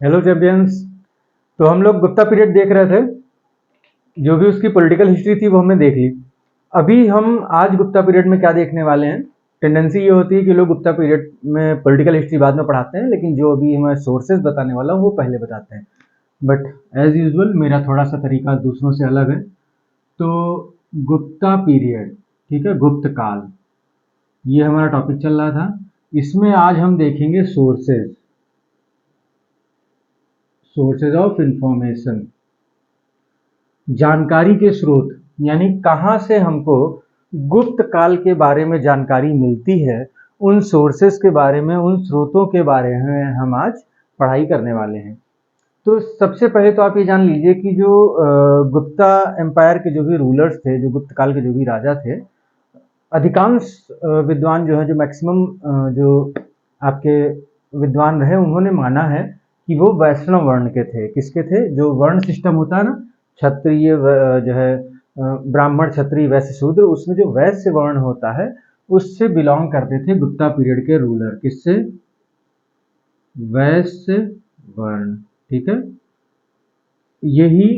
Hello champions. तो हम लोग गुप्ता पीरियड देख रहे थे। जो भी उसकी पॉलिटिकल हिस्ट्री थी वो हमने देख ली। अभी हम आज गुप्ता पीरियड में क्या देखने वाले हैं। टेंडेंसी ये होती है कि लोग गुप्ता पीरियड में पॉलिटिकल हिस्ट्री बाद में पढ़ाते हैं, लेकिन जो अभी हमें सोर्सेज बताने वाला हूँ वो पहले बताते हैं। बट एज यूजुअल मेरा थोड़ा सा तरीका दूसरों से अलग है। तो गुप्ता पीरियड, ठीक है, गुप्त काल, ये हमारा टॉपिक चल रहा था। इसमें आज हम देखेंगे सोर्सेज ऑफ इंफॉर्मेशन, जानकारी के स्रोत, यानी कहाँ से हमको गुप्त काल के बारे में जानकारी मिलती है। उन सोर्सेस के बारे में, उन स्रोतों के बारे में हम आज पढ़ाई करने वाले हैं। तो सबसे पहले तो आप ये जान लीजिए कि जो गुप्ता एम्पायर के जो भी रूलर्स थे, जो गुप्त काल के जो भी राजा थे, अधिकांश विद्वान जो है, जो मैक्सिमम जो आपके विद्वान रहे, उन्होंने माना है कि वो वैष्णव वर्ण के थे। किसके थे? जो वर्ण सिस्टम होता है ना, क्षत्रिय जो है, ब्राह्मण, क्षत्रिय, वैश्य, शूद्र, उसमें जो वैश्य वर्ण होता है उससे बिलोंग करते थे गुप्ता पीरियड के रूलर। किससे? वैश्य वर्ण, ठीक है। यही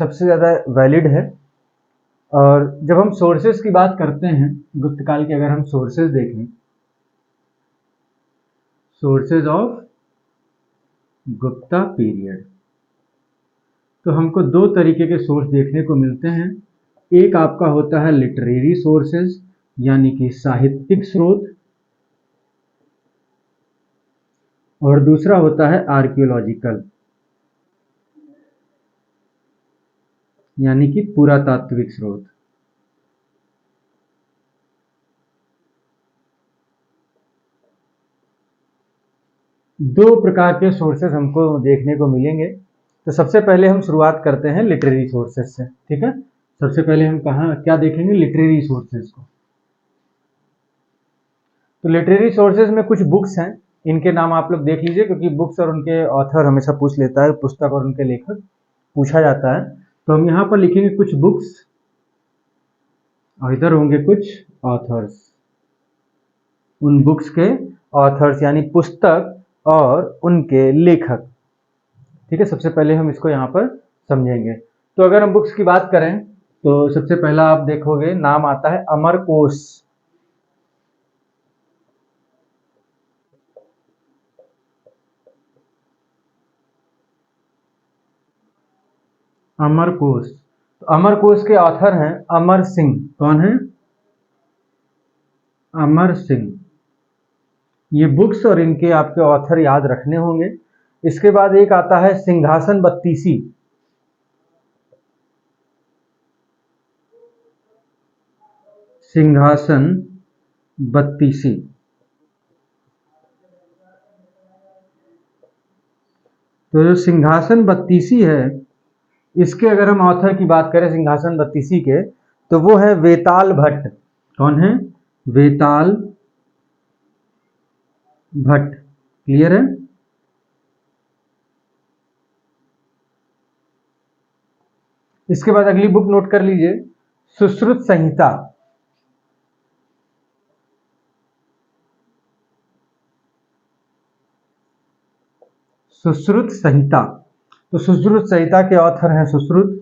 सबसे ज़्यादा वैलिड है। और जब हम सोर्सेस की बात करते हैं गुप्त काल के, अगर हम सोर्सेस देखें, सोर्सेज ऑफ गुप्ता पीरियड, तो हमको दो तरीके के सोर्स देखने को मिलते हैं। एक आपका होता है लिटरेरी सोर्सेज, यानी कि साहित्यिक स्रोत, और दूसरा होता है आर्कियोलॉजिकल, यानी कि पुरातात्विक स्रोत। दो प्रकार के सोर्सेस हमको देखने को मिलेंगे। तो सबसे पहले हम शुरुआत करते हैं लिटरेरी सोर्सेज से, ठीक है। सबसे पहले हम क्या देखेंगे? लिटरेरी सोर्सेज को। तो लिटरेरी सोर्सेज में कुछ बुक्स हैं, इनके नाम आप लोग देख लीजिए, क्योंकि बुक्स और उनके ऑथर हमेशा पूछ लेता है, पुस्तक और उनके लेखक पूछा जाता है। तो हम यहाँ पर लिखेंगे कुछ बुक्स और इधर होंगे कुछ ऑथर्स। उन बुक्स के ऑथर्स यानी पुस्तक और उनके लेखक, ठीक है। सबसे पहले हम इसको यहाँ पर समझेंगे। तो अगर हम बुक्स की बात करें तो सबसे पहला आप देखोगे नाम आता है अमरकोश। अमरकोश, तो अमरकोश के ऑथर हैं अमर सिंह। कौन है? अमर सिंह। ये बुक्स और इनके आपके ऑथर याद रखने होंगे। इसके बाद एक आता है सिंहासन बत्तीसी। सिंहासन बत्तीसी, तो जो सिंहासन बत्तीसी है, इसके अगर हम ऑथर की बात करें सिंहासन बत्तीसी के, तो वो है वेताल भट्ट। कौन है? वेताल भट्ट। क्लियर है? इसके बाद अगली बुक नोट कर लीजिए, सुश्रुत संहिता। सुश्रुत संहिता, तो सुश्रुत संहिता के ऑथर हैं सुश्रुत।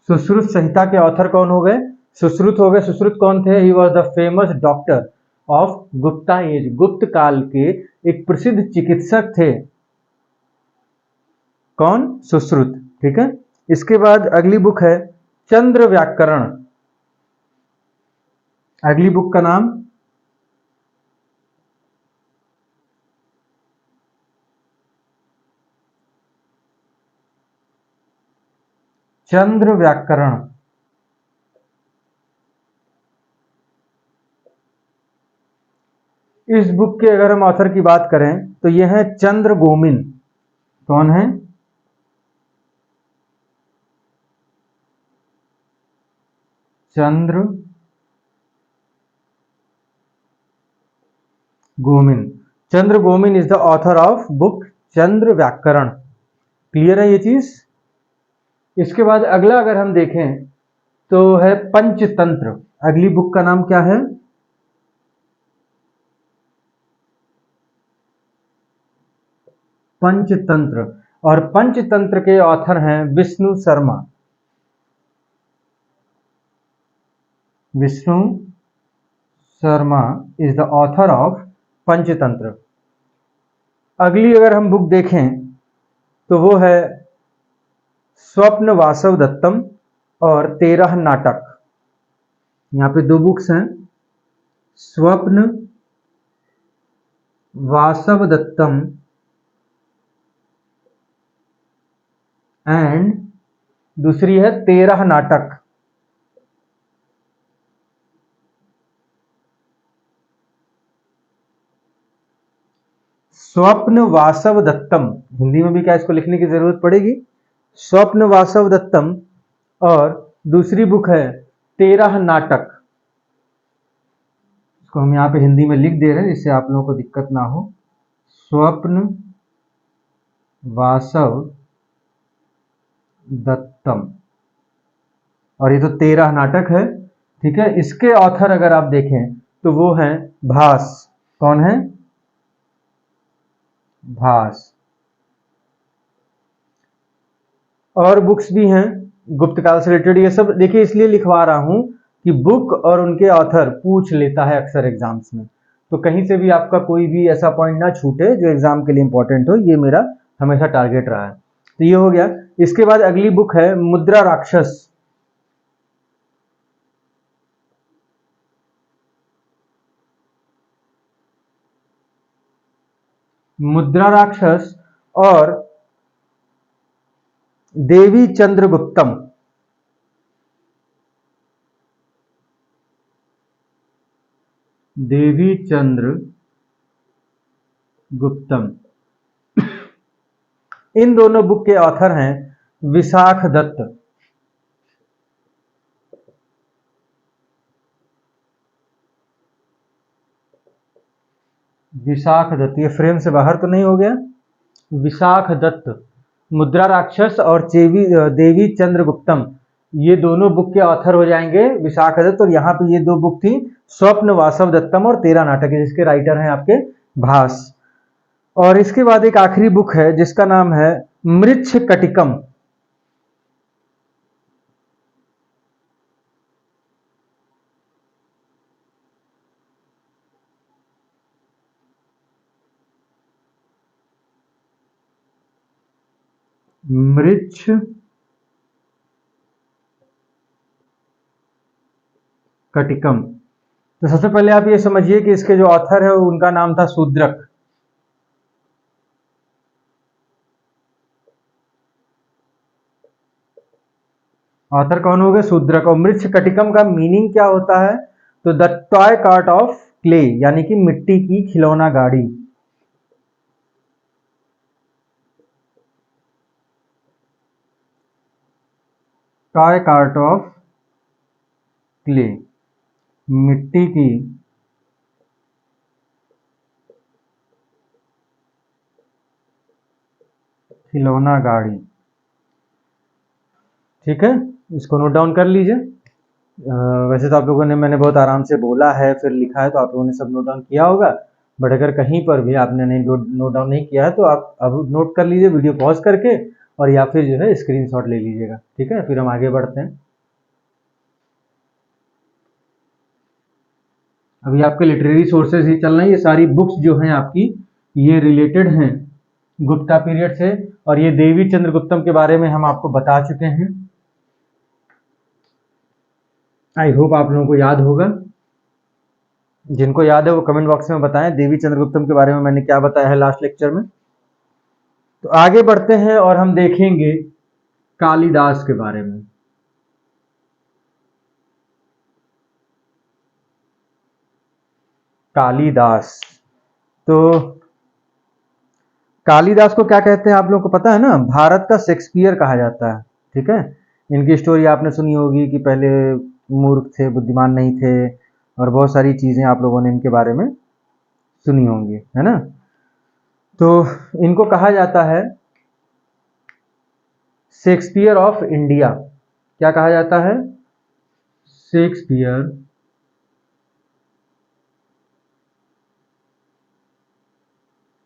सुश्रुत संहिता के ऑथर कौन हो गए? सुश्रुत हो गए। सुश्रुत कौन थे? He was the famous doctor of Gupta age. Gupta काल के एक प्रसिद्ध चिकित्सक थे। कौन? सुश्रुत, ठीक है। इसके बाद अगली बुक है चंद्र व्याकरण। अगली बुक का नाम चंद्र व्याकरण। इस बुक के अगर हम ऑथर की बात करें तो यह है चंद्र गोमिन। कौन है? Chandra Gomin. Chandra Gomin is the author of book Chandra Vyakarana. Clear है ये चीज? इसके बाद अगला अगर हम देखें तो है पंचतंत्र। अगली बुक का नाम क्या है? पंचतंत्र। और पंचतंत्र के ऑथर हैं Vishnu Sharma. Vishnu Sharma is the author of Panchatantra. अगली अगर हम बुक देखें तो वो है स्वप्न वासव दत्तम और 13 नाटक। यहाँ पे दो बुक्स हैं, स्वप्न वासव दत्तम एंड दूसरी है 13 नाटक। स्वप्न वासव दत्तम, हिंदी में भी क्या इसको लिखने की जरूरत पड़ेगी, स्वप्न वासव दत्तम, और दूसरी बुक है 13 नाटक। इसको हम यहाँ पे हिंदी में लिख दे रहे हैं जिससे आप लोगों को दिक्कत ना हो। स्वप्न वासव दत्तम, और ये तो 13 नाटक है, ठीक है। इसके ऑथर अगर आप देखें तो वो हैं भास। कौन है? भास। और बुक्स भी हैं गुप्त काल से रिलेटेड। ये सब देखिए इसलिए लिखवा रहा हूं कि बुक और उनके ऑथर पूछ लेता है अक्सर एग्जाम्स में, तो कहीं से भी आपका कोई भी ऐसा पॉइंट ना छूटे जो एग्जाम के लिए इंपॉर्टेंट हो, ये मेरा हमेशा टारगेट रहा है। तो ये हो गया। इसके बाद अगली बुक है मुद्रा राक्षस। मुद्रा राक्षस और देवी चंद्रगुप्तम। देवी चंद्र गुप्तम, इन दोनों बुक के ऑथर हैं विशाख दत्त। विशाख दत्त, ये फ्रेम से बाहर तो नहीं हो गया? विशाख दत्त, मुद्रा राक्षस और देवी चंद्रगुप्तम, ये दोनों बुक के ऑथर हो जाएंगे विशाख दत्त। और यहाँ पे ये दो बुक थी स्वप्न वासव दत्तम और 13 नाटक, जिसके राइटर हैं आपके भास। और इसके बाद एक आखिरी बुक है जिसका नाम है मृच्छ कटिकम। मृच्छ कटिकम। तो सबसे पहले आप ये समझिए कि इसके जो ऑथर है उनका नाम था शूद्रक। ऑथर कौन हो गए? शूद्रक। और मृच्छ कटिकम का मीनिंग क्या होता है? तो the toy cart of clay, यानी कि मिट्टी की खिलौना गाड़ी। टॉय कार्ट ऑफ क्ले, मिट्टी की खिलौना गाड़ी, ठीक है। इसको नोट डाउन कर लीजिए। वैसे तो आप लोगों ने, मैंने बहुत आराम से बोला है फिर लिखा है, तो आप लोगों ने सब नोट डाउन किया होगा। बट अगर कहीं पर भी आपने नहीं नोट डाउन नहीं किया है तो आप अब नोट कर लीजिए वीडियो पॉज करके, और या फिर जो है स्क्रीनशॉट ले लीजिएगा, ठीक है। फिर हम आगे बढ़ते हैं। अभी आपके लिटरेरी सोर्सेज ही चल रहे हैं, ये सारी बुक्स जो हैं आपकी ये रिलेटेड हैं गुप्ता पीरियड से। और ये देवी चंद्रगुप्तम के बारे में हम आपको बता चुके हैं। आई होप आप लोगों को याद होगा। जिनको याद है वो कमेंट बॉक्स में बताएं देवी चंद्रगुप्तम के बारे में मैंने क्या बताया है लास्ट लेक्चर में। तो आगे बढ़ते हैं और हम देखेंगे कालिदास के बारे में। कालिदास, तो कालिदास को क्या कहते हैं आप लोगों को पता है ना? भारत का शेक्सपियर कहा जाता है, ठीक है। इनकी स्टोरी आपने सुनी होगी कि पहले मूर्ख थे, बुद्धिमान नहीं थे, और बहुत सारी चीजें आप लोगों ने इनके बारे में सुनी होंगी, है ना। तो इनको कहा जाता है शेक्सपियर ऑफ इंडिया। क्या कहा जाता है? Shakespeare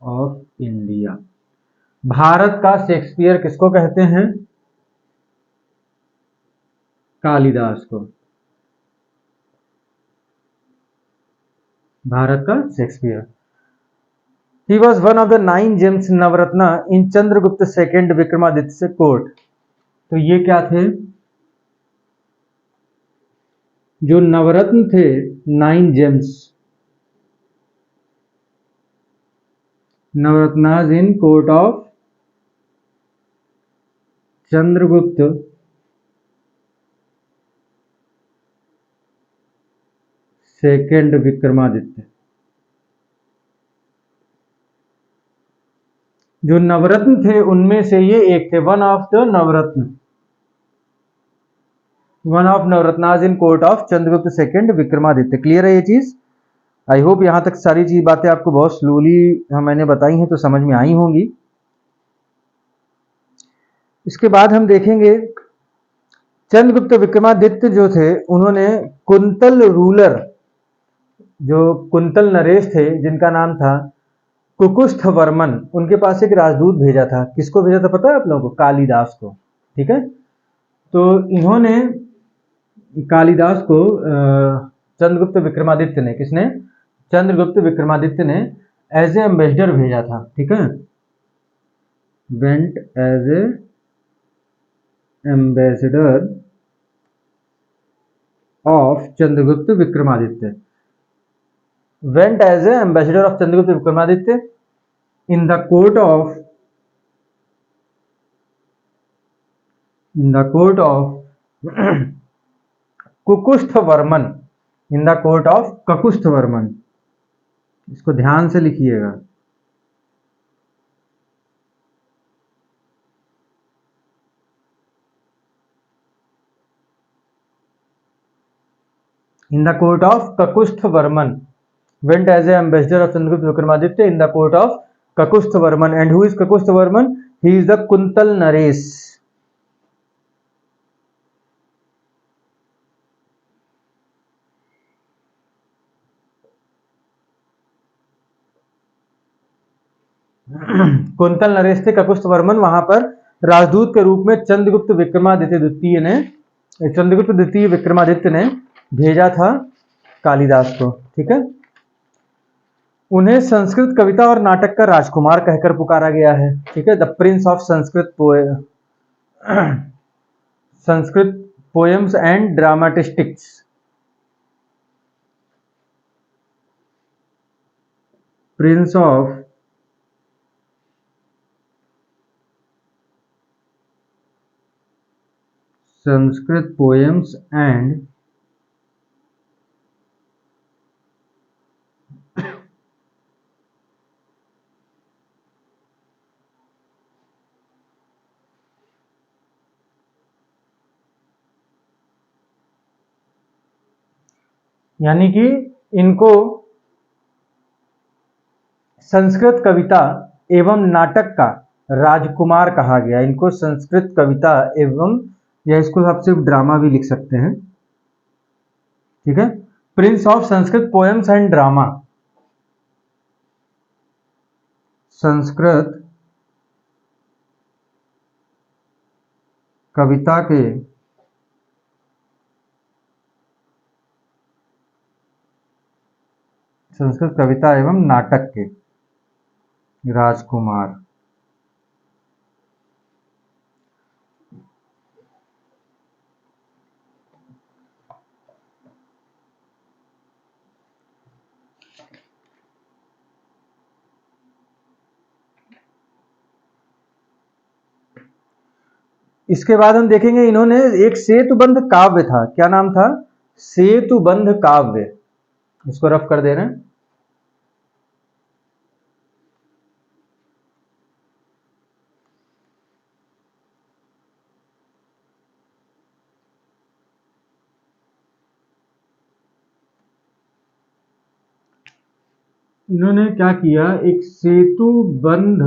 of India. भारत का शेक्सपियर किसको कहते हैं? कालिदास को। भारत का Shakespeare. He was one of the 9 gems Navratna in Chandragupta second Vikramaditya court. तो ये क्या थे? जो नवरत्न थे, 9 gems, navratnas in court of Chandragupta second Vikramaditya. जो नवरत्न थे उनमें से ये एक थे, one of the navratna, one of navratnas in court of Chandragupta second Vikramaditya. Clear है ये चीज? आई होप यहां तक सारी चीज बातें आपको बहुत स्लोली मैंने बताई हैं तो समझ में आई होंगी। इसके बाद हम देखेंगे चंद्रगुप्त विक्रमादित्य जो थे उन्होंने कुंतल रूलर, जो कुंतल नरेश थे जिनका नाम था कुकुस्थ वर्मन, उनके पास एक राजदूत भेजा था। किसको भेजा था पता है आप लोगों को? कालिदास को। ठीक है, तो इन्होंने कालिदास को चंद्रगुप्त विक्रमादित्य ने, किसने? चंद्रगुप्त विक्रमादित्य ने एज ए एम्बेसडर भेजा था। ठीक है, went as a ambassador of Chandragupta Vikramaditya, went as a ambassador of Chandragupta Vikramaditya in the court of Kakustha Varman, in the court of Kakustha Varman. इसको ध्यान से लिखिएगा। In the court of Kakustha Varman, went as a ambassador of Chandragupta Vikramaditya in the court of Kakustha Varman. And who is Kakustha Varman? He is the Kuntala Naresh. Kuntala नरेश थे ककुस्थ वर्मन, वहां पर राजदूत के रूप में चंद्रगुप्त द्वितीय विक्रमादित्य ने भेजा था कालिदास को। ठीक है, उन्हें संस्कृत कविता और नाटक का राजकुमार कहकर पुकारा गया है। ठीक है, the prince of Sanskrit poems and dramatists. Prince of Sanskrit poems and यानी कि इनको संस्कृत कविता एवं नाटक का राजकुमार कहा गया। इनको संस्कृत कविता एवं, या इसको आप सिर्फ ड्रामा भी लिख सकते हैं। ठीक है, prince of Sanskrit poems and drama, Sanskrit कविता के संस्कृत कविता एवं नाटक के राजकुमार। इसके बाद हम देखेंगे इन्होंने एक सेतुबंध काव्य था। क्या नाम था? सेतुबंध काव्य। इसको रफ कर दे रहे हैं। इन्होंने क्या किया, एक सेतुबंध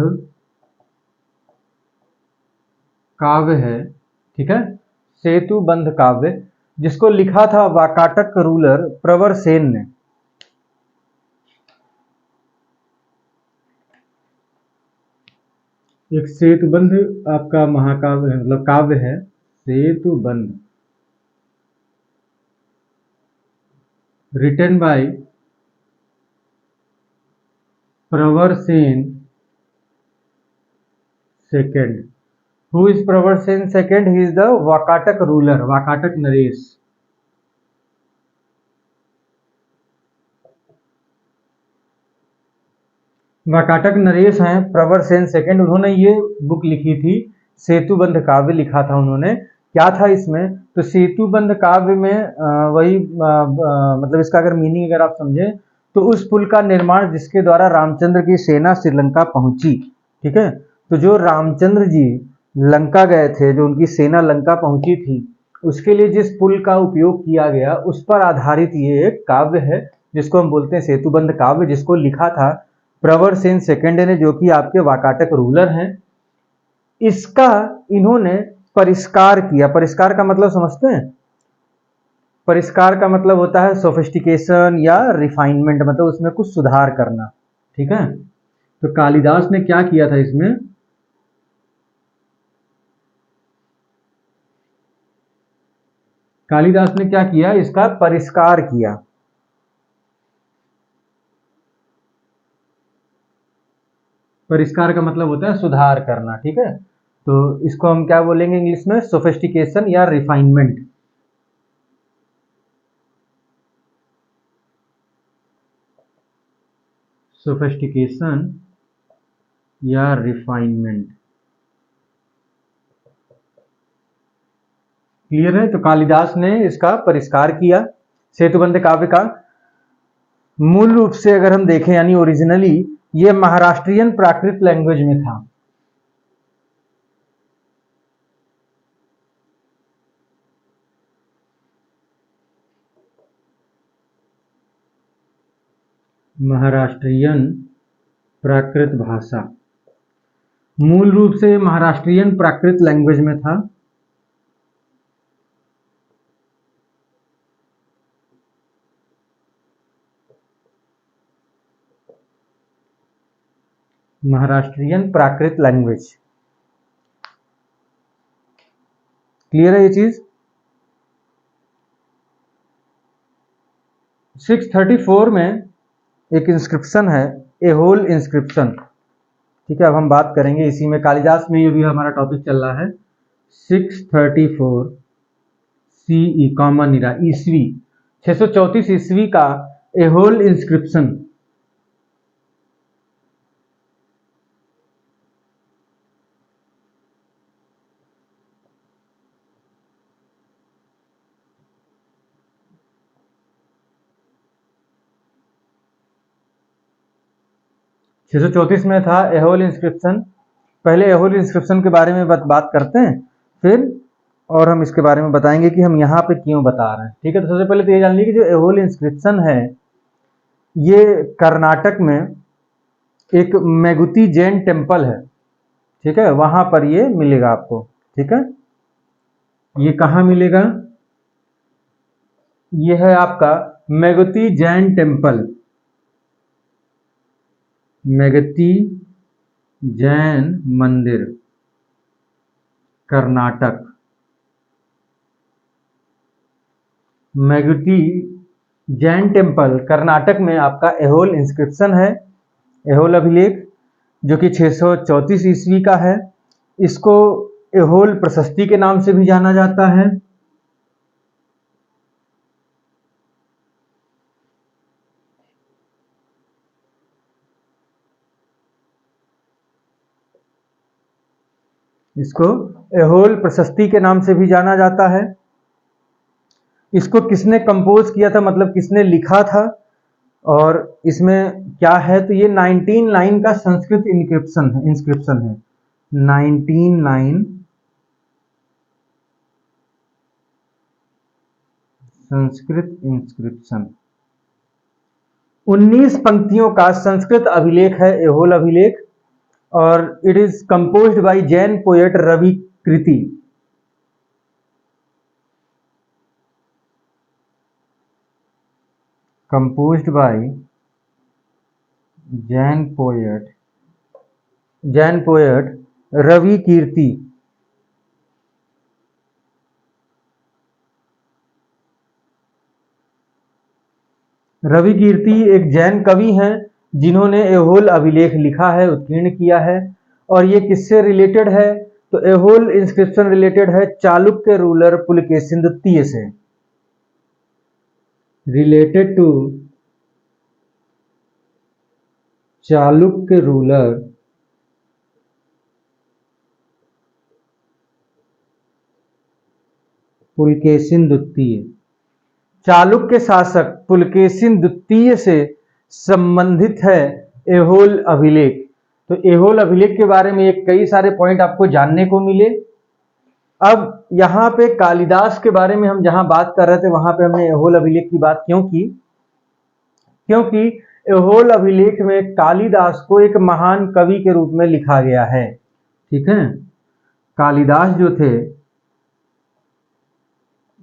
काव्य है। ठीक है, सेतुबंध काव्य, जिसको लिखा था वाकाटक रूलर प्रवर सेन ने। एक सेतुबंध आपका महाकाव्य मतलब काव्य है, सेतुबंध, रिटन बाय प्रवर सेन सेकेंड। हु इज प्रवर Sen second? He is the Vakataka ruler, Vakataka Naresh. Vakataka Naresh हैं प्रवर सेन सेकेंड, उन्होंने ये बुक लिखी थी, सेतुबंध काव्य लिखा था उन्होंने। क्या था इसमें? तो सेतुबंध काव्य में वही मतलब इसका अगर मीनिंग अगर आप समझें तो उस पुल का निर्माण जिसके द्वारा रामचंद्र की सेना श्रीलंका पहुंची, ठीक है। तो जो रामचंद्र जी लंका गए थे, जो उनकी सेना लंका पहुंची थी, उसके लिए जिस पुल का उपयोग किया गया उस पर आधारित ये एक काव्य है जिसको हम बोलते हैं सेतुबंध काव्य, जिसको लिखा था प्रवर सेन सेकेंड ने, जो कि आपके वाकाटक रूलर हैं। इसका इन्होंने परिष्कार किया। परिष्कार का मतलब समझते हैं? परिष्कार का मतलब होता है सोफिस्टिकेशन या रिफाइनमेंट, मतलब उसमें कुछ सुधार करना, ठीक है। तो कालिदास ने क्या किया था इसमें? कालिदास ने क्या किया? इसका परिष्कार किया। परिष्कार का मतलब होता है सुधार करना, ठीक है। तो इसको हम क्या बोलेंगे इंग्लिश में? सोफिस्टिकेशन या रिफाइनमेंट। सोफिस्टिकेशन या रिफाइनमेंट, क्लियर है। तो कालिदास ने इसका परिष्कार किया सेतुबंध काव्य का। मूल रूप से अगर हम देखें यानी ओरिजिनली ये महाराष्ट्रियन प्राकृत लैंग्वेज में था। महाराष्ट्रियन प्राकृत भाषा, मूल रूप से महाराष्ट्रियन प्राकृत लैंग्वेज में था। महाराष्ट्रियन प्राकृत लैंग्वेज, क्लियर है ये चीज? 634 में एक इंस्क्रिप्शन है, एहोल इंस्क्रिप्शन, ठीक है। अब हम बात करेंगे इसी में, कालिदास में ये भी हमारा टॉपिक चल रहा है। 634 सीई कॉमन इरा ईस्वी, 634 ईस्वी का एहोल इंस्क्रिप्शन। छह सौ चौंतीस में था एहोल इंस्क्रिप्शन। पहले एहोल इंस्क्रिप्शन के बारे में बात करते हैं, फिर और हम इसके बारे में बताएंगे कि हम यहाँ पे क्यों बता रहे हैं, ठीक है। तो सबसे पहले तो ये जान लीजिए कि जो एहोल इंस्क्रिप्शन है ये कर्नाटक में एक मेगुती जैन टेम्पल है, ठीक है, वहां पर ये मिलेगा आपको, ठीक है। ये कहाँ मिलेगा? ये है आपका मेगुती जैन टेम्पल, मेगती जैन मंदिर, कर्नाटक। मेगुती जैन टेम्पल कर्नाटक में आपका एहोल इंस्क्रिप्शन है, एहोल अभिलेख, जो कि 634 ईस्वी का है। इसको एहोल प्रशस्ति के नाम से भी जाना जाता है। इसको एहोल प्रशस्ति के नाम से भी जाना जाता है। इसको किसने कंपोज किया था, मतलब किसने लिखा था, और इसमें क्या है? तो ये 19 लाइन का संस्कृत इंस्क्रिप्शन है 19 लाइन संस्कृत इंस्क्रिप्शन, 19 पंक्तियों का संस्कृत अभिलेख है एहोल अभिलेख, और it is composed by Jain poet Ravi Kriti. Composed by Jain poet Ravi Kirti. Ravi Kirti एक जैन कवि हैं जिन्होंने एहोल अभिलेख लिखा है, उत्कीर्ण किया है। और ये किससे रिलेटेड है? तो एहोल इंस्क्रिप्शन रिलेटेड है चालुक्य रूलर पुलकेशिन द्वितीय से, related to Chalukya ruler Pulakeshin द्वितीय। चालुक्य शासक पुलकेशिन द्वितीय से संबंधित है एहोल अभिलेख। तो एहोल अभिलेख के बारे में एक कई सारे पॉइंट आपको जानने को मिले। अब यहाँ पे कालिदास के बारे में हम जहां बात कर रहे थे वहां पे हमने एहोल अभिलेख की बात क्यों की? क्योंकि एहोल अभिलेख में कालिदास को एक महान कवि के रूप में लिखा गया है। ठीक है, कालिदास जो थे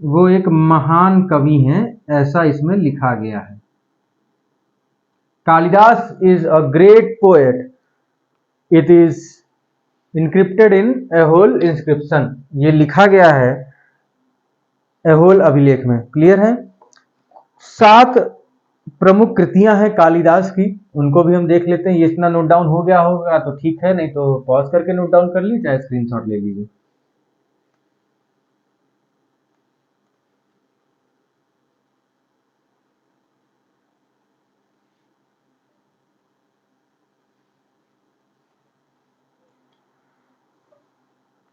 वो एक महान कवि हैं, ऐसा इसमें लिखा गया है। Kalidas is a great poet, it is encrypted in Aihole inscription. ये लिखा गया है एहोल अभिलेख में। क्लियर है? 7 प्रमुख कृतियां हैं कालिदास की, उनको भी हम देख लेते हैं। ये इतना नोट डाउन हो गया होगा तो ठीक है, नहीं तो पॉज करके नोट डाउन कर लीजिए, चाहे स्क्रीनशॉट ले लीजिए।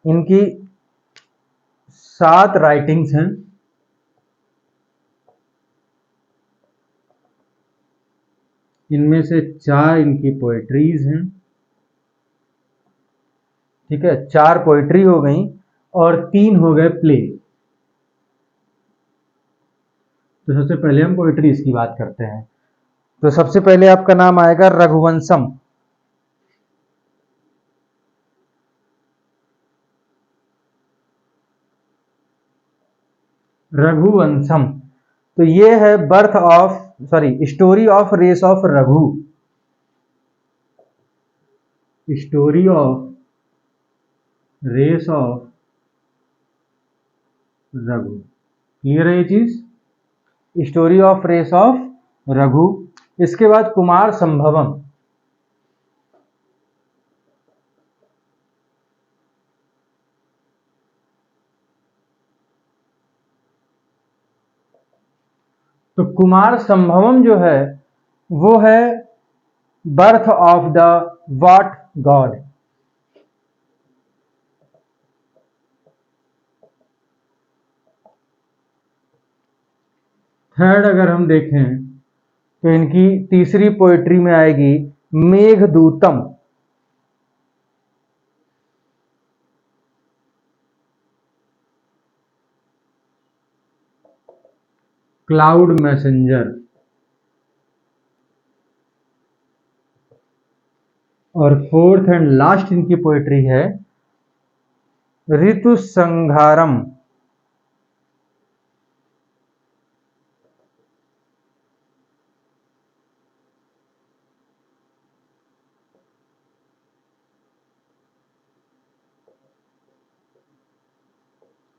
इनकी 7 राइटिंग्स हैं। इनमें से 4 इनकी पोएट्रीज हैं। ठीक है, 4 पोएट्री हो गई और 3 हो गए प्ले। तो सबसे पहले हम पोएट्रीज की बात करते हैं। तो सबसे पहले आपका नाम आएगा रघुवंशम। रघुवंशम, तो ये है story of race of Raghu. Story of race of Raghu. Clear है ये चीज? Story of race of Raghu. इसके बाद कुमार संभवम। तो कुमार संभवम जो है वो है birth of the war god. Third अगर हम देखें तो इनकी तीसरी पोएट्री में आएगी मेघदूतम। Cloud messenger. और फोर्थ एंड लास्ट इनकी पोएट्री है Ritu Samharam.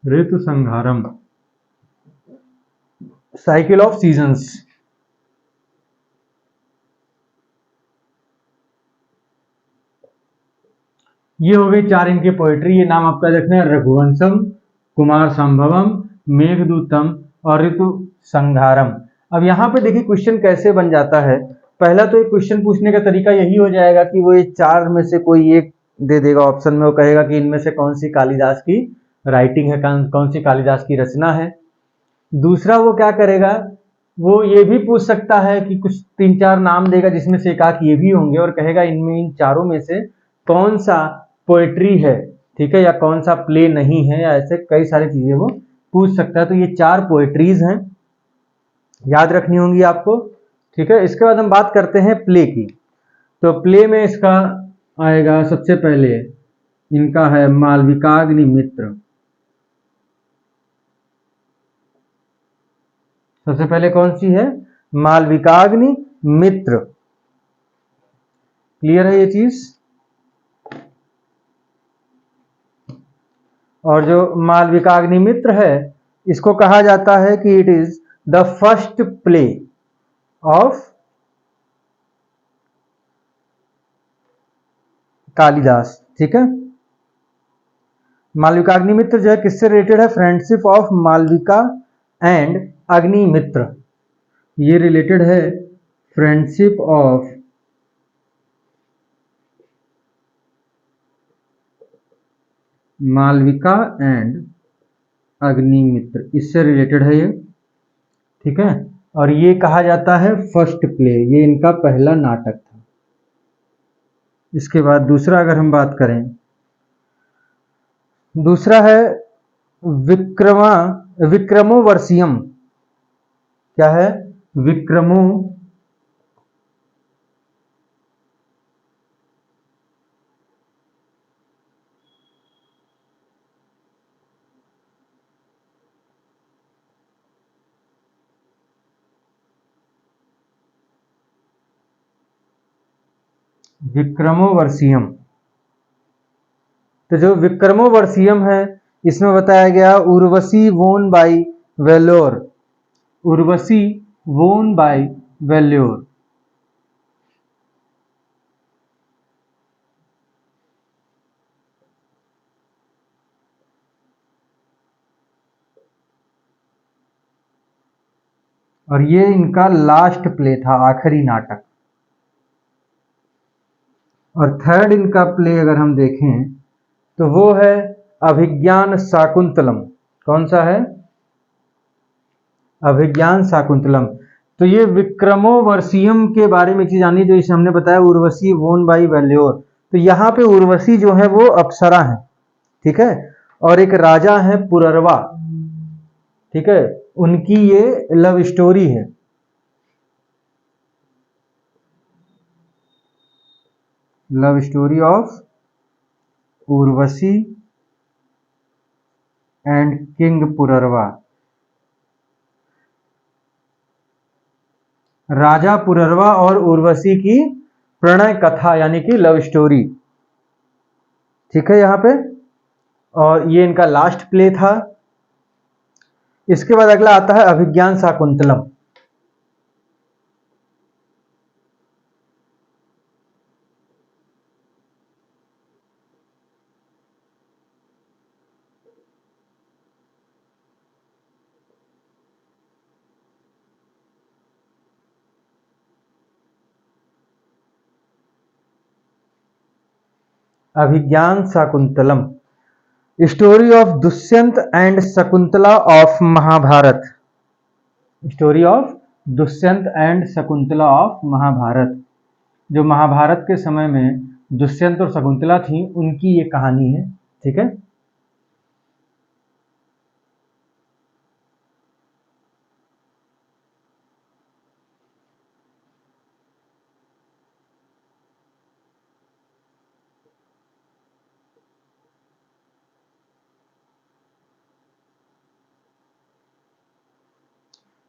Ritu Samharam, cycle of seasons. ये हो गई 4 इनकी पोएट्री। ये नाम आपका देखना है, रघुवंशम, कुमार संभवम, मेघदूतम और ऋतु संहारम। अब यहाँ पे देखिए क्वेश्चन कैसे बन जाता है। पहला तो एक क्वेश्चन पूछने का तरीका यही हो जाएगा कि वो ये 4 में से कोई एक दे देगा ऑप्शन में। वो कहेगा कि इनमें से कौन सी कालिदास की राइटिंग है, कौन सी कालिदास की रचना है। दूसरा वो क्या करेगा, वो ये भी पूछ सकता है कि कुछ 3-4 नाम देगा जिसमें से एक आध ये भी होंगे और कहेगा इनमें इन चारों में से कौन सा पोएट्री है, ठीक है, या कौन सा प्ले नहीं है, या ऐसे कई सारी चीजें वो पूछ सकता है। तो ये 4 पोएट्रीज हैं, याद रखनी होंगी आपको। ठीक है, इसके बाद हम बात करते हैं प्ले की। तो प्ले में इसका आएगा सबसे पहले, इनका है मालविकाग्नि मित्र। सबसे पहले कौन सी है? मालविकाग्नि मित्र। क्लियर है ये चीज? और जो मालविकाग्निमित्र है, इसको कहा जाता है कि it is the first play of Kalidasa. ठीक है, मालविकाग्निमित्र जो है किससे रिलेटेड है? Friendship of Malavika and Agnimitra, ये रिलेटेड है friendship of Malavika and Agnimitra, इससे रिलेटेड है ये। ठीक है, और ये कहा जाता है फर्स्ट प्ले, ये इनका पहला नाटक था। इसके बाद दूसरा अगर हम बात करें, दूसरा है विक्रमोवर्षियम। क्या है? विक्रमोवर्षियम। तो जो विक्रमोवर्षियम है, इसमें बताया गया उर्वशी वोन बाई वेल्योर, उर्वशी वोन बाई वेल्योर। और ये इनका लास्ट प्ले था, आखिरी नाटक। और थर्ड इनका प्ले अगर हम देखें तो वो है अभिज्ञान शाकुंतलम। कौन सा है? अभिज्ञान शाकुंतलम। तो ये विक्रमोवर्षियम के बारे में चीज जानी, जो इसे हमने बताया उर्वशी वोन बाई वेल्योर। तो यहाँ पे उर्वशी जो है वो अप्सरा है। ठीक है, और एक राजा है पुररवा। ठीक है, उनकी ये लव स्टोरी है। Love story of Urvashi and king Pururava. राजा पुररवा और उर्वशी की प्रणय कथा यानी कि लव स्टोरी। ठीक है, यहां पे, और ये इनका लास्ट प्ले था। इसके बाद अगला आता है Abhijnana Shakuntalam. Abhijnana Shakuntalam, story of Dushyant and Shakuntala of Mahabharat. Story of Dushyant and Shakuntala of Mahabharat. जो महाभारत के समय में दुष्यंत और शकुंतला थी, उनकी ये कहानी है। ठीक है,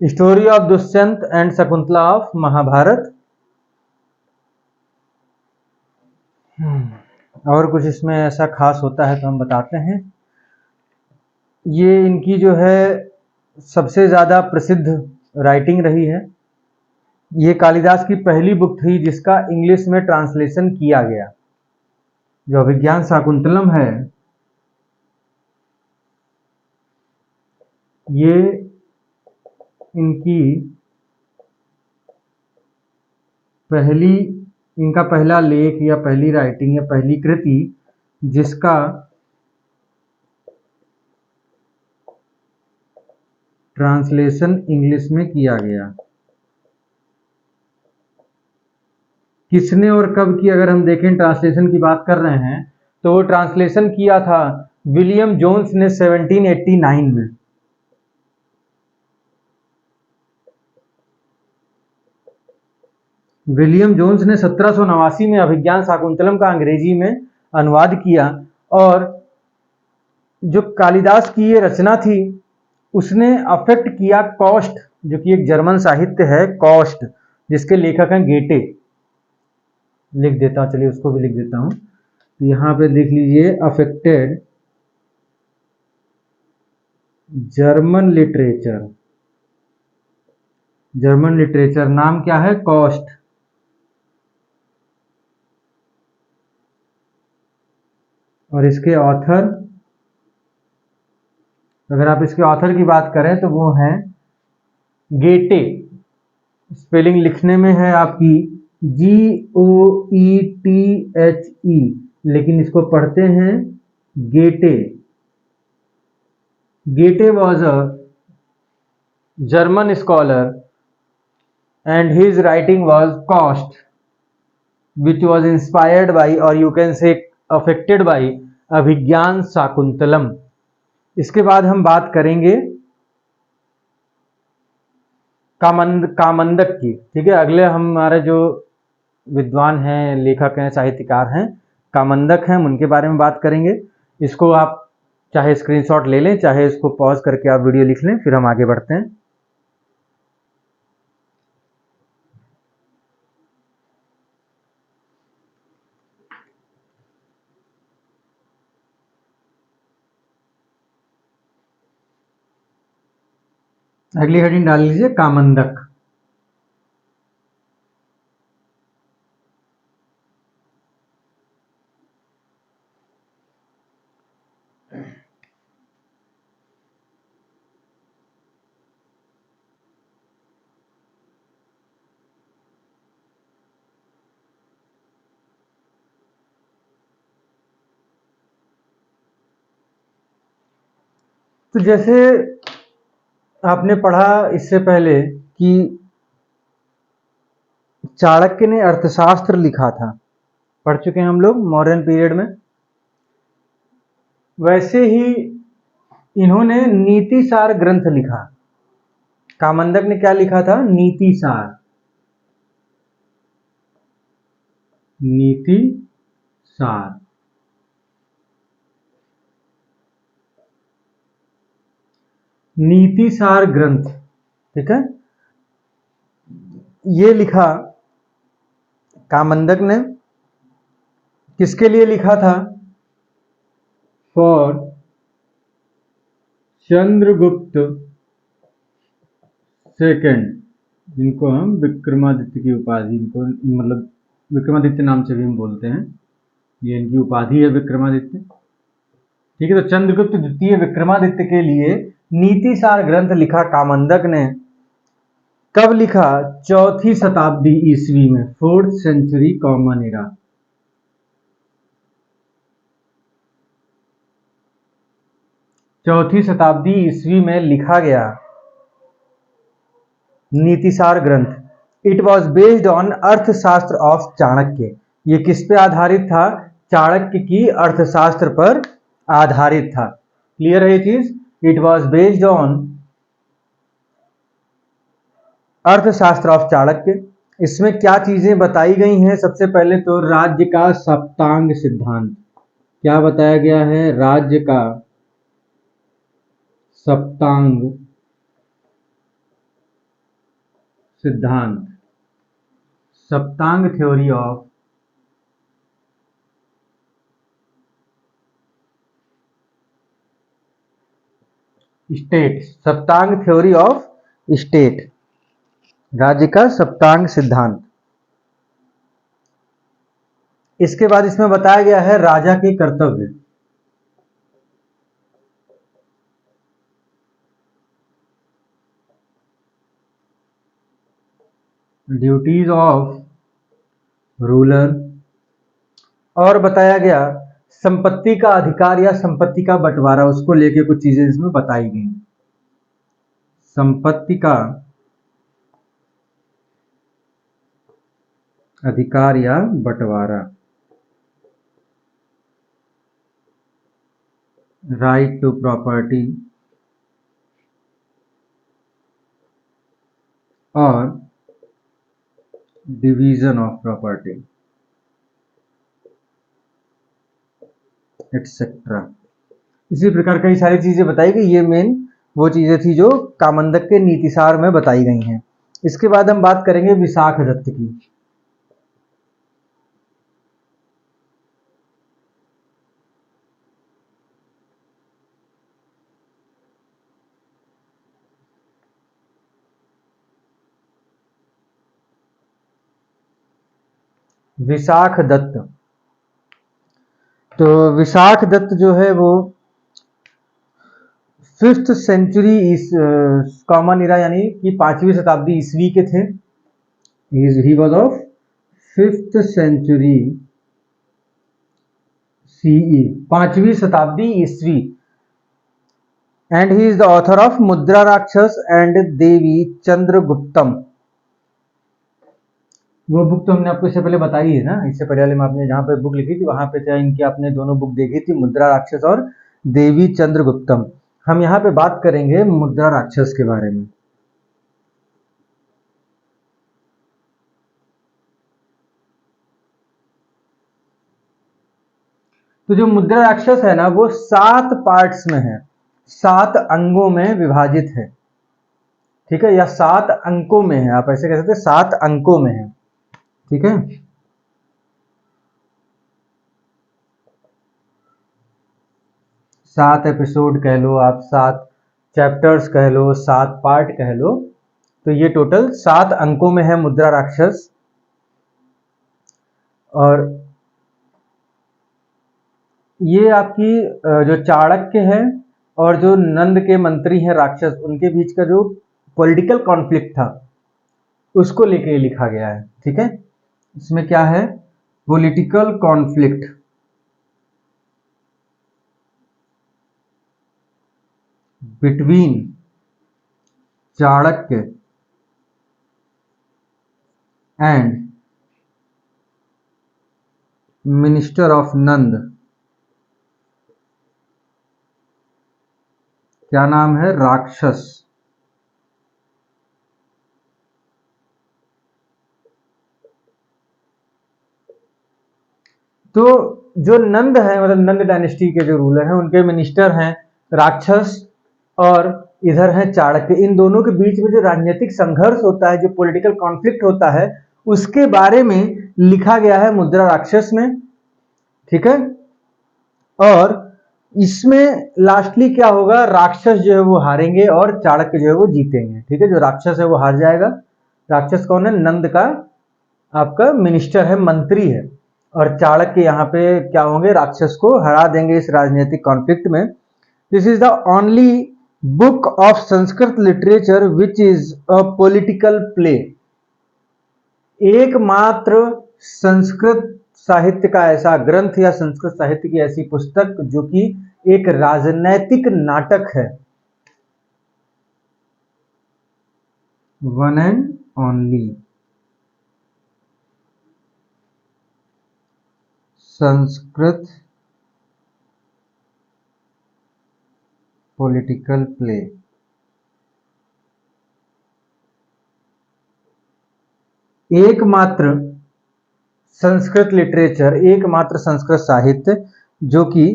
story of Dushyant and Shakuntala of Mahabharat. और कुछ इसमें ऐसा खास होता है तो हम बताते हैं। ये इनकी जो है सबसे ज़्यादा प्रसिद्ध राइटिंग रही है। ये कालिदास की पहली बुक थी जिसका इंग्लिश में ट्रांसलेशन किया गया। जो अभिज्ञान शाकुंतलम है, ये इनकी पहली, इनका पहला लेख या पहली राइटिंग या पहली कृति जिसका ट्रांसलेशन इंग्लिश में किया गया। किसने और कब की अगर हम देखें, ट्रांसलेशन की बात कर रहे हैं, तो वो ट्रांसलेशन किया था विलियम जोन्स ने 1789 में। विलियम जोन्स ने 1789 में अभिज्ञान शाकुंतलम का अंग्रेजी में अनुवाद किया। और जो कालिदास की ये रचना थी, उसने अफेक्ट किया कॉस्ट, जो कि एक जर्मन साहित्य है, कॉस्ट, जिसके लेखक हैं गेटे। लिख देता हूं, चलिए उसको भी लिख देता हूं। तो यहाँ पे देख लीजिए, affected German literature, German literature नाम क्या है? कॉस्ट। और इसके ऑथर, अगर आप इसके ऑथर की बात करें तो वो हैं गेटे। स्पेलिंग लिखने में है आपकी GOETHE, लेकिन इसको पढ़ते हैं गेटे। गेटे was a German scholar and his writing was cost, which was inspired by, or you can say affected by, अभिज्ञान शाकुंतलम। इसके बाद हम बात करेंगे कामंदक की। ठीक है, अगले हमारे जो विद्वान हैं, लेखक हैं, साहित्यकार हैं, कामंदक हैं, उनके बारे में बात करेंगे। इसको आप चाहे स्क्रीनशॉट ले लें, चाहे इसको पॉज करके आप वीडियो लिख लें, फिर हम आगे बढ़ते हैं। अगली हेडिंग डाल लीजिए कामंदक। तो जैसे आपने पढ़ा इससे पहले कि चाणक्य ने अर्थशास्त्र लिखा था, पढ़ चुके हैं हम लोग मॉडर्न पीरियड में। वैसे ही इन्होंने नीतिसार ग्रंथ लिखा। कामंदक ने क्या लिखा था? नीतिसार। नीतिसार, नीतिसार ग्रंथ। ठीक है, ये लिखा कामंदक ने। किसके लिए लिखा था? फॉर चंद्रगुप्त सेकंड, जिनको हम विक्रमादित्य की उपाधि, इनको मतलब विक्रमादित्य नाम से भी हम बोलते हैं, ये इनकी उपाधि है विक्रमादित्य। ठीक है, तो चंद्रगुप्त द्वितीय विक्रमादित्य के लिए नीतिसार ग्रंथ लिखा कामंदक ने। कब लिखा? 4वीं शताब्दी ईस्वी में, 4th सेंचुरी कॉमन एरा। चौथी शताब्दी ईस्वी में लिखा गया नीतिसार ग्रंथ। इट वॉज बेस्ड ऑन अर्थशास्त्र ऑफ चाणक्य। ये किस पे आधारित था? चाणक्य की अर्थशास्त्र पर आधारित था। क्लियर है ये चीज? इट वॉज बेस्ड ऑन अर्थशास्त्र ऑफ चाणक्य। इसमें क्या चीजें बताई गई हैं? सबसे पहले तो राज्य का सप्तांग सिद्धांत। क्या बताया गया है? राज्य का सप्तांग सिद्धांत, saptanga theory of state, saptanga theory of state, राज्य का सप्तांग सिद्धांत। इसके बाद इसमें बताया गया है राजा के कर्तव्य, ड्यूटीज ऑफ रूलर। और बताया गया संपत्ति का अधिकार या संपत्ति का बंटवारा, उसको लेके कुछ चीजें इसमें बताई गई। संपत्ति का अधिकार या बंटवारा, राइट टू प्रॉपर्टी, और डिवीजन ऑफ प्रॉपर्टी, एटसेट्रा। इसी प्रकार कई सारी चीजें बताई गई। ये मेन वो चीजें थी जो कामंदक के नीतिसार में बताई गई हैं। इसके बाद हम बात करेंगे विशाख दत्त की। विशाख दत्त। तो विशाख दत्त जो है वो 5th सेंचुरी इस कॉमन इरा यानी कि 5वीं शताब्दी ईस्वी के थे। He was of 5th century CE, 5वीं शताब्दी ईस्वी। And he is the author of Mudra Rakshasa and देवी चंद्रगुप्तम। वो बुक तो हमने आपको इससे पहले बताई है ना, इससे पहले में आपने जहाँ पे बुक लिखी थी वहां पे क्या इनकी आपने दोनों बुक देखी थी, मुद्रा राक्षस और देवी चंद्रगुप्तम। हम यहाँ पे बात करेंगे मुद्रा राक्षस के बारे में। तो जो मुद्रा राक्षस है ना वो 7 पार्ट्स में है, 7 अंगों में विभाजित है, ठीक है, या 7 अंकों में है, आप ऐसे कह सकते हैं 7 अंकों में है, ठीक है। सात एपिसोड कह लो आप, 7 चैप्टर्स कह लो, 7 पार्ट कह लो, तो ये टोटल 7 अंकों में है मुद्रा राक्षस। और ये आपकी जो चाणक्य है और जो नंद के मंत्री हैं राक्षस, उनके बीच का जो पॉलिटिकल कॉन्फ्लिक्ट था उसको लेके लिखा गया है, ठीक है। इसमें क्या है, political conflict between Chanakya and minister of Nand. क्या नाम है, राक्षस। तो जो नंद है, मतलब नंद डायनेस्टी के जो रूलर हैं, उनके मिनिस्टर हैं राक्षस और इधर है चाणक्य। इन दोनों के बीच में जो राजनीतिक संघर्ष होता है, जो पॉलिटिकल कॉन्फ्लिक्ट होता है, उसके बारे में लिखा गया है मुद्रा राक्षस में, ठीक है। और इसमें लास्टली क्या होगा, राक्षस जो है वो हारेंगे और चाणक्य जो है वो जीतेंगे, ठीक है। जो राक्षस है वो हार जाएगा। राक्षस कौन है, नंद का आपका मिनिस्टर है, मंत्री है, और चाणक्य यहाँ पे क्या होंगे, राक्षस को हरा देंगे इस राजनीतिक कॉन्फ्लिक्ट में। This is the only book of Sanskrit literature which is a political play. एकमात्र संस्कृत साहित्य का ऐसा ग्रंथ या संस्कृत साहित्य की ऐसी पुस्तक जो कि एक राजनैतिक नाटक है। One and only Sanskrit political play. एकमात्र संस्कृत लिटरेचर, एकमात्र संस्कृत साहित्य जो कि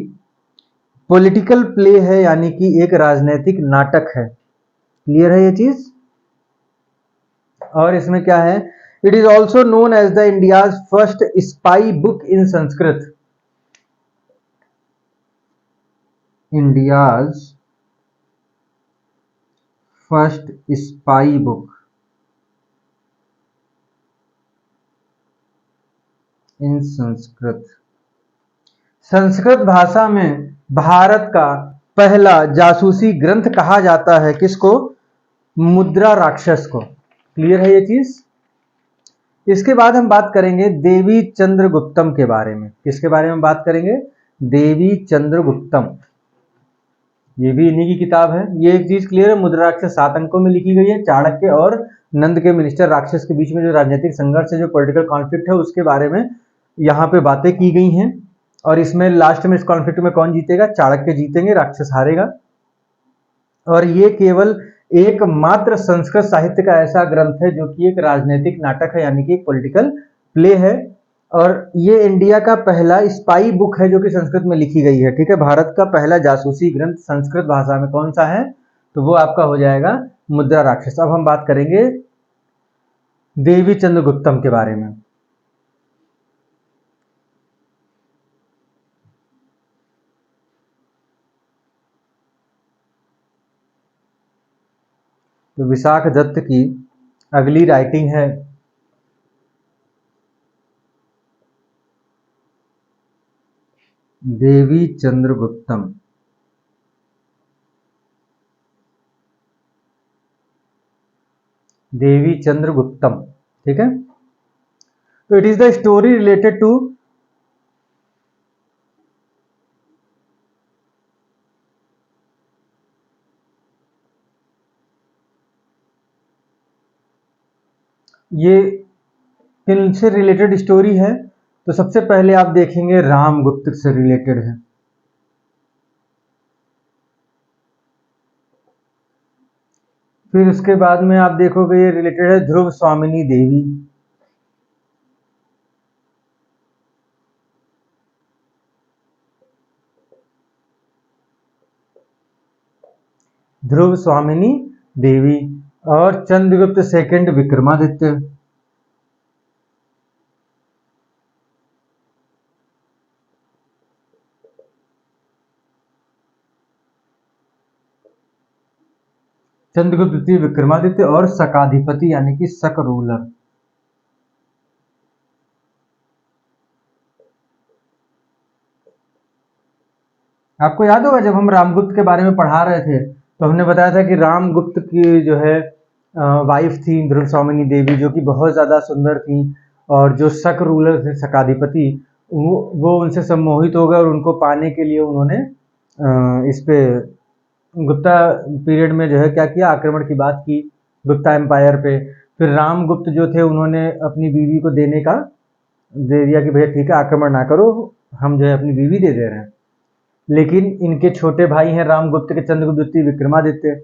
पॉलिटिकल प्ले है, यानी कि एक राजनीतिक नाटक है। क्लियर है ये चीज। और इसमें क्या है, it is also known as the India's first spy book in Sanskrit. India's first spy book in Sanskrit. Sanskrit भाषा में भारत का पहला जासूसी ग्रंथ कहा जाता है किसको, मुद्रा राक्षस को। क्लियर है ये चीज। इसके बाद हम बात करेंगे देवी चंद्रगुप्तम के बारे में। किसके बारे में बात करेंगे, देवी चंद्रगुप्तम। ये भी इन्हीं की किताब है। ये एक चीज क्लियर है, मुद्रा राक्षस 7 अंकों में लिखी गई है। चाणक्य और नंद के मिनिस्टर राक्षस के बीच में जो राजनीतिक संघर्ष है, जो पॉलिटिकल कॉन्फ्लिक्ट है, उसके बारे में यहाँ पे बातें की गई हैं। और इसमें लास्ट में इस कॉन्फ्लिक्ट में कौन जीतेगा, चाणक्य जीतेंगे, राक्षस हारेगा। और ये केवल एकमात्र संस्कृत साहित्य का ऐसा ग्रंथ है जो कि एक राजनीतिक नाटक है, यानी कि एक पॉलिटिकल प्ले है। और ये इंडिया का पहला स्पाई बुक है जो कि संस्कृत में लिखी गई है, ठीक है। भारत का पहला जासूसी ग्रंथ संस्कृत भाषा में कौन सा है, तो वो आपका हो जाएगा मुद्रा राक्षस। अब हम बात करेंगे देवी चंद्रगुप्तम के बारे में। तो विशाख दत्त की अगली राइटिंग है देवी चंद्रगुप्तम। देवी चंद्रगुप्तम, ठीक है। तो it is the story related to ये किन से रिलेटेड स्टोरी है? तो सबसे पहले आप देखेंगे रामगुप्त से रिलेटेड है। फिर उसके बाद में आप देखोगे ये रिलेटेड है ध्रुव स्वामिनी देवी। ध्रुव स्वामिनी देवी और चंद्रगुप्त सेकंड विक्रमादित्य। चंद्रगुप्त द्वितीय विक्रमादित्य और शकाधिपति यानी कि शक रूलर। आपको याद होगा जब हम रामगुप्त के बारे में पढ़ा रहे थे तो हमने बताया था कि रामगुप्त की जो है वाइफ थी ध्रुव स्वामिनी देवी, जो कि बहुत ज़्यादा सुंदर थी, और जो शक रूलर थे शकाधिपति वो उनसे सम्मोहित हो गए और उनको पाने के लिए उन्होंने इस पे गुप्ता पीरियड में जो है क्या किया, आक्रमण की बात की गुप्ता एम्पायर पे। फिर रामगुप्त जो थे उन्होंने अपनी बीवी को देने का दे दिया कि भैया ठीक है आक्रमण ना करो, हम जो है अपनी बीवी दे दे रहे हैं। लेकिन इनके छोटे भाई हैं रामगुप्त के चंद्रगुप्त द्वितीय विक्रमादित्य,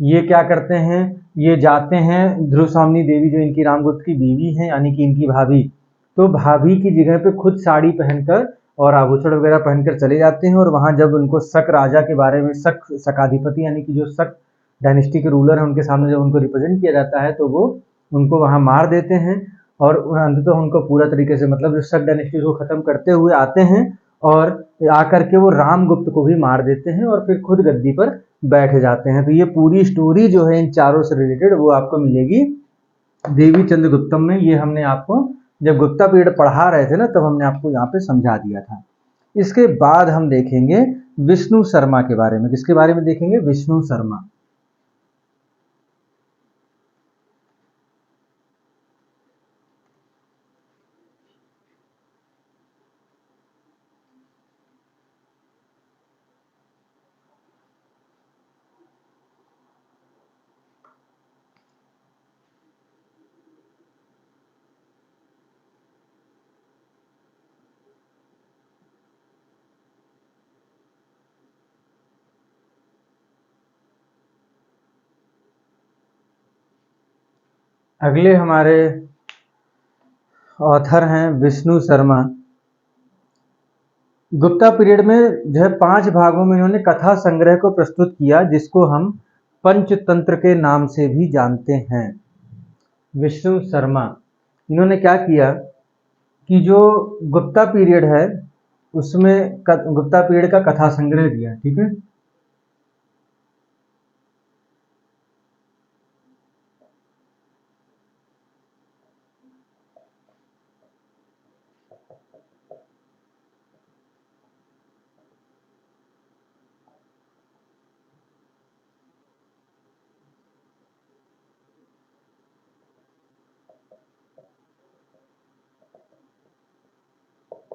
ये क्या करते हैं, ये जाते हैं ध्रुव स्वामिनी देवी जो इनकी रामगुप्त की बीवी हैं यानी कि इनकी भाभी, तो भाभी की जगह पे खुद साड़ी पहनकर और आभूषण वगैरह पहनकर चले जाते हैं। और वहां जब उनको शक राजा के बारे में, शकाधिपति यानी कि जो शक डायनेस्टी के रूलर हैं उनके सामने जब उनको रिप्रेजेंट किया जाता है तो वो उनको वहां मार देते हैं और अंततः उनको पूरा तरीके से मतलब जो शक डायनेस्टी को खत्म करते हुए आते हैं और आकर के वो रामगुप्त को भी मार देते हैं और फिर खुद गद्दी पर बैठ जाते हैं। तो ये पूरी स्टोरी जो है इन चारों से रिलेटेड वो आपको मिलेगी देवी चंद्रगुप्तम में। ये हमने आपको जब गुप्ता पीरियड पढ़ा रहे थे ना तब हमने आपको यहाँ पे समझा दिया था। इसके बाद हम देखेंगे विष्णु शर्मा के बारे में। किसके बारे में देखेंगे? विष्णु शर्मा। अगले हमारे ऑथर हैं विष्णु शर्मा। गुप्ता पीरियड में जो है 5 भागों में इन्होंने कथा संग्रह को प्रस्तुत किया जिसको हम पंचतंत्र के नाम से भी जानते हैं। विष्णु शर्मा इन्होंने क्या किया कि जो गुप्ता पीरियड है उसमें गुप्ता पीरियड का कथा संग्रह दिया, ठीक है।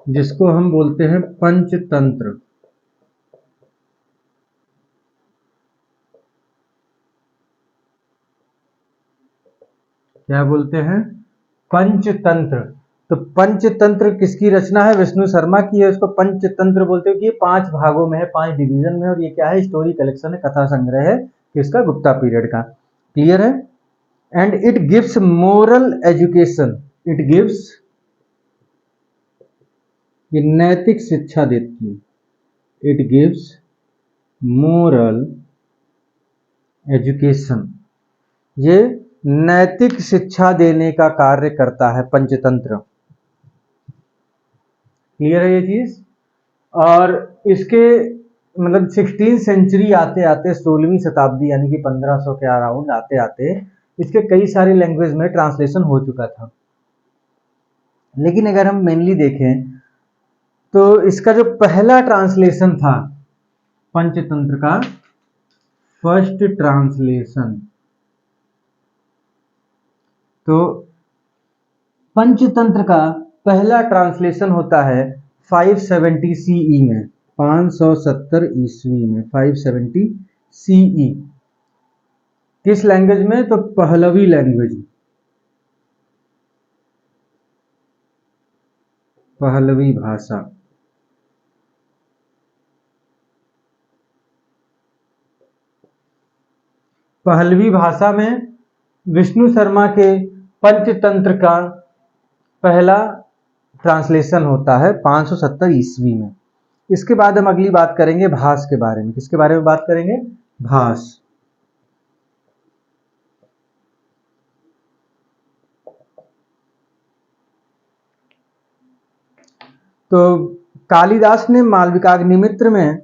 जिसको हम बोलते हैं पंचतंत्र। क्या बोलते हैं? पंचतंत्र। तो पंचतंत्र किसकी रचना है? विष्णु शर्मा की है। उसको पंचतंत्र बोलते हैं कि ये 5 भागों में है, 5 डिवीजन में, और ये क्या है? स्टोरी कलेक्शन है, कथा संग्रह है किसका? गुप्ता पीरियड का। क्लियर है? And it gives moral education. It gives, ये नैतिक शिक्षा देती है। इट गिव्स मोरल एजुकेशन, ये नैतिक शिक्षा देने का कार्य करता है पंचतंत्र। क्लियर है ये चीज? और इसके मतलब 16वीं सेंचुरी आते आते 16वीं शताब्दी यानी कि 1500 के अराउंड आते आते इसके कई सारी लैंग्वेज में ट्रांसलेशन हो चुका था। लेकिन अगर हम मेनली देखें तो तो इसका जो पहला ट्रांसलेशन था पंचतंत्र का, फर्स्ट ट्रांसलेशन, तो पंचतंत्र का पहला ट्रांसलेशन होता है 570 सीई में, 570 ईस्वी में, 570 सीई। किस लैंग्वेज में? तो पहलवी लैंग्वेज, पहलवी भाषा। पहलवी भाषा में विष्णु शर्मा के पंचतंत्र का पहला ट्रांसलेशन होता है 570 ईस्वी में। इसके बाद हम अगली बात करेंगे भास के बारे में। किसके बारे में बात करेंगे? भास। तो कालिदास ने मालविकाग्निमित्र में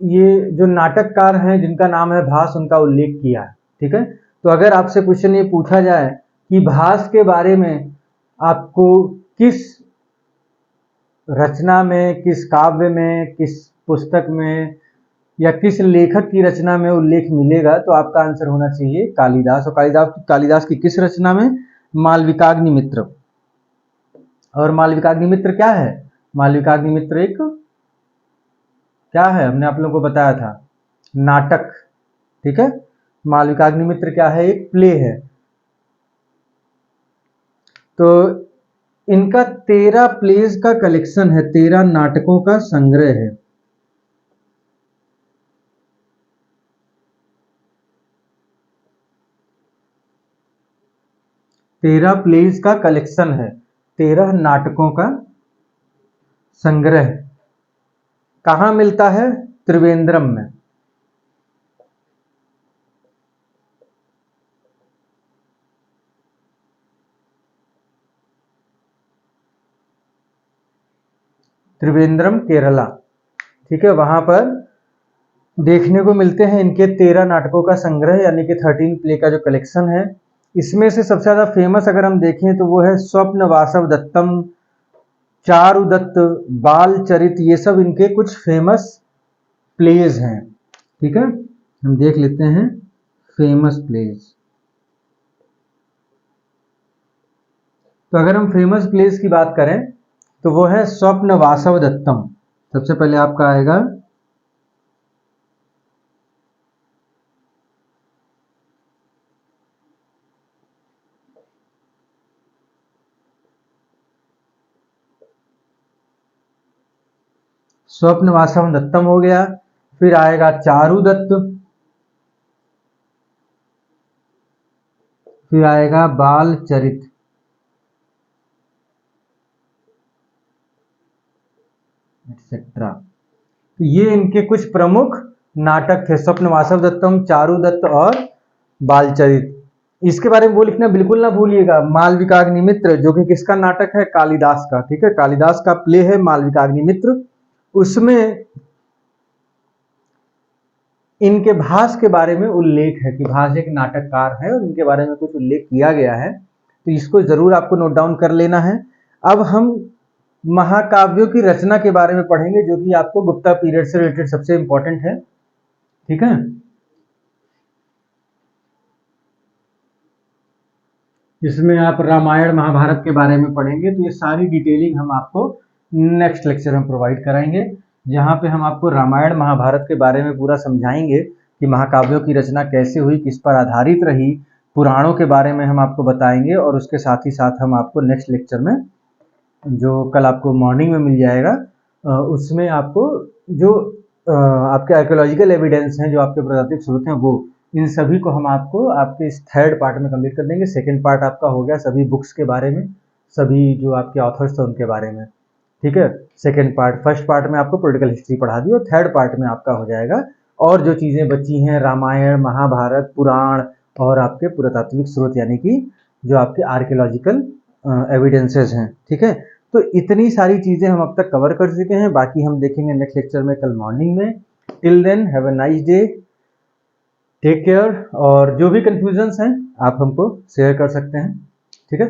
ये जो नाटककार हैं जिनका नाम है भास, उनका उल्लेख किया है। ठीक है, तो अगर आपसे क्वेश्चन ये पूछा जाए कि भास के बारे में आपको किस रचना में, किस काव्य में, किस पुस्तक में या किस लेखक की रचना में उल्लेख मिलेगा, तो आपका आंसर होना चाहिए कालिदास। और कालिदास की किस रचना में? मालविकाग्निमित्र। और मालविकाग्निमित्र क्या है? मालविकाग्निमित्र एक क्या है? हमने आप लोगों को बताया था, नाटक। ठीक है, मालविकाग्निमित्र क्या है? एक प्ले है। तो इनका 13 प्लेज का कलेक्शन है, 13 नाटकों का संग्रह है। तेरह प्लेज का कलेक्शन है, 13 नाटकों का संग्रह। कहाँ मिलता है? त्रिवेंद्रम में। त्रिवेंद्रम केरला। ठीक है, वहां पर देखने को मिलते हैं इनके 13 नाटकों का संग्रह, यानी कि 13 प्ले का जो कलेक्शन है। इसमें से सबसे ज्यादा फेमस अगर हम देखें तो वो है स्वप्न वासव दत्तम, चारुदत्त, बाल चरित। ये सब इनके कुछ फेमस प्लेज हैं। ठीक है, हम देख लेते हैं फेमस प्लेज। तो अगर हम फेमस प्लेज की बात करें तो वो है स्वप्न वासव दत्तम। सबसे पहले आपका आएगा स्वप्न वासव दत्तम, हो गया। फिर आएगा चारुदत्त, फिर आएगा बाल चरित, एक्सेट्रा। तो ये इनके कुछ प्रमुख नाटक थे, स्वप्न वासव दत्तम, चारुदत्त और बालचरित। इसके बारे में वो लिखना बिल्कुल ना भूलिएगा, मालविकाग्निमित्र, जो कि किसका नाटक है? कालिदास का। ठीक है, कालिदास का प्ले है मालविकाग्निमित्र। उसमें इनके भास के बारे में उल्लेख है कि भास एक नाटककार है और इनके बारे में कुछ उल्लेख किया गया है। तो इसको जरूर आपको नोट डाउन कर लेना है। अब हम महाकाव्यों की रचना के बारे में पढ़ेंगे, जो कि आपको गुप्ता पीरियड से रिलेटेड सबसे इंपॉर्टेंट है। ठीक है, इसमें आप रामायण महाभारत के बारे में पढ़ेंगे। तो ये सारी डिटेलिंग हम आपको नेक्स्ट लेक्चर में प्रोवाइड कराएंगे, जहाँ पे हम आपको रामायण महाभारत के बारे में पूरा समझाएंगे कि महाकाव्यों की रचना कैसे हुई, किस पर आधारित रही। पुराणों के बारे में हम आपको बताएंगे और उसके साथ ही साथ हम आपको नेक्स्ट लेक्चर में, जो कल आपको मॉर्निंग में मिल जाएगा, उसमें आपको जो आपके आर्कियोलॉजिकल एविडेंस हैं, जो आपके पुरातात्विक स्रोत हैं, वो इन सभी को हम आपको आपके इस थर्ड पार्ट में कंप्लीट कर देंगे। सेकंड पार्ट आपका हो गया सभी बुक्स के बारे में, सभी जो आपके ऑथर्स थे उनके बारे में। ठीक है, सेकंड पार्ट। फर्स्ट पार्ट में आपको पॉलिटिकल हिस्ट्री पढ़ा दी और थर्ड पार्ट में आपका हो जाएगा और जो चीज़ें बची हैं, रामायण महाभारत पुराण और आपके पुरातात्विक स्रोत, यानी कि जो आपके आर्कियोलॉजिकल एविडेंसेस हैं। ठीक है, तो इतनी सारी चीज़ें हम अब तक कवर कर चुके हैं, बाकी हम देखेंगे नेक्स्ट लेक्चर में कल मॉर्निंग में। Till then have a nice day, take care. और जो भी कंफ्यूजन्स हैं आप हमको शेयर कर सकते हैं। ठीक है।